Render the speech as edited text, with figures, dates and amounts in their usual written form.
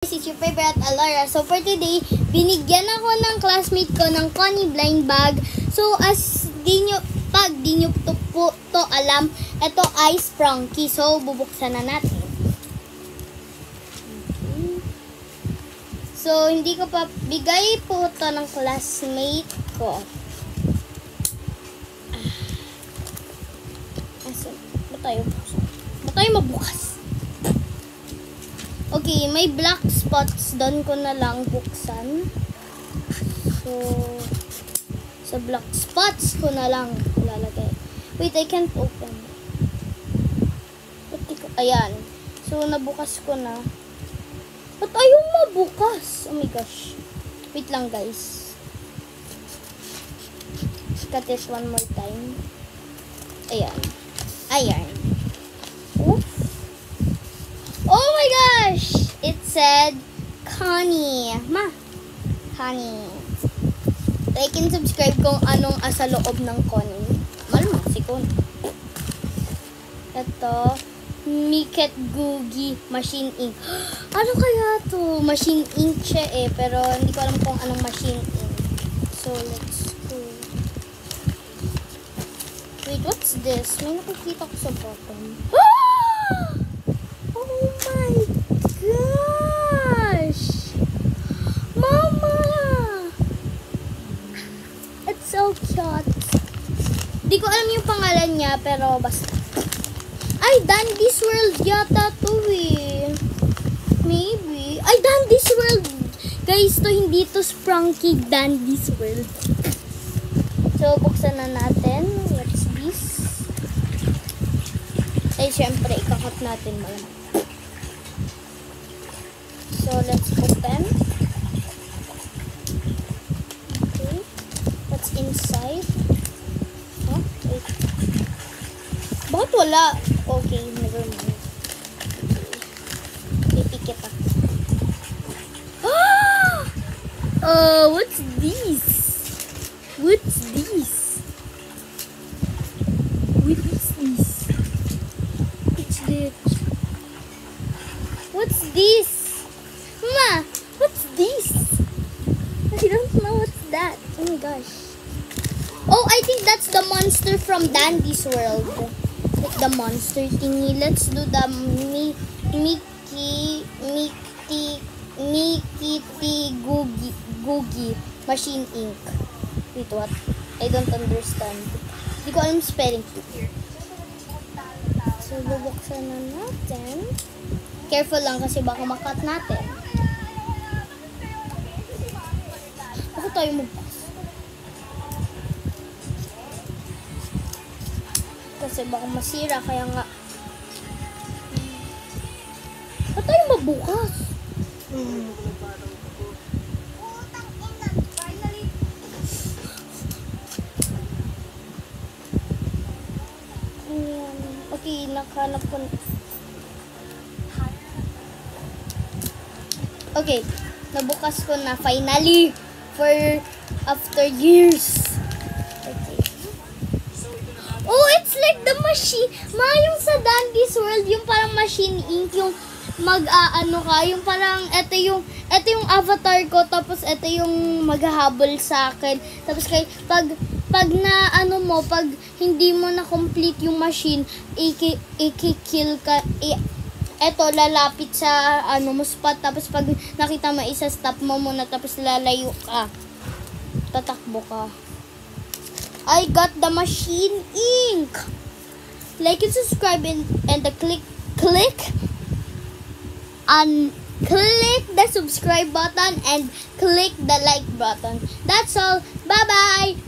This is your favorite Alara. So for today, binigyan ako ng classmate ko ng Connie blind bag. So as di nyo to alam, ito ay Sprunky. So bubuksan na natin. Okay. So hindi ko pa bigay po to ng classmate ko. Ba tayo mabukas? Okay, may black spots. Doon ko na lang buksan. So, sa black spots ko na lang lalagay. Wait, I can't open. Ayan. So, nabukas ko na. Ba't ayaw mabukas? Oh my gosh. Wait lang, guys. Cut it one more time. Ayan. Ayan. Oof. Oh my gosh! It said Connie. Connie. Like and subscribe kung anong asa loob ng Connie. Malamang si Connie. Ito, Miket Googie Machine Ink. Ano kaya to? Machine ink siya eh. Pero hindi ko alam kung anong machine ink. So, let's go. Wait, what's this? May nakikita ko sa bottom. Oh my gosh! Mama! It's so cute. Di ko alam yung pangalan niya, pero basta. Ay, Dandy's World yata to eh. Maybe. Ay, Dandy's World! Guys, to hindi to Sprunky, Dandy's World. So, buksan na natin. What's this? Ay, syempre, ikakot natin malamang. So, let's open. Okay. What's inside? Huh? Wait. Bakit wala? Okay, never mind. Okay. Ipikit ako. What's this? What's this? What is this? What's this? What's this? Ma, what's this? I don't know what's that. Oh my gosh. Oh, I think that's the monster from Dandy's World. Like the monster thingy. Let's do the Mickey Googie Machine Ink. Wait, what? I don't understand. Hindi ko alam spelling. So, bubuksan na natin. Careful lang kasi baka makat natin. Bakit tayo magpas? Kasi baka masira, kaya nga. Bakit tayo mabukas? Okay, nakahanap ko. Okay, nabukas ko na finally for after years. Okay. Oh, it's like the machine. Yung sa Dandy's World, yung parang machine ink, yung yung parang ito yung avatar ko, tapos ito yung maghahabol sa akin. Tapos pag hindi mo na complete yung machine, i-kill ka, eto, lalapit sa mo spot, tapos pag nakita mo, isa-stop mo muna, tapos lalayo ka. Tatakbo ka. I got the machine ink! Like and subscribe and click the subscribe button and click the like button. That's all. Bye-bye!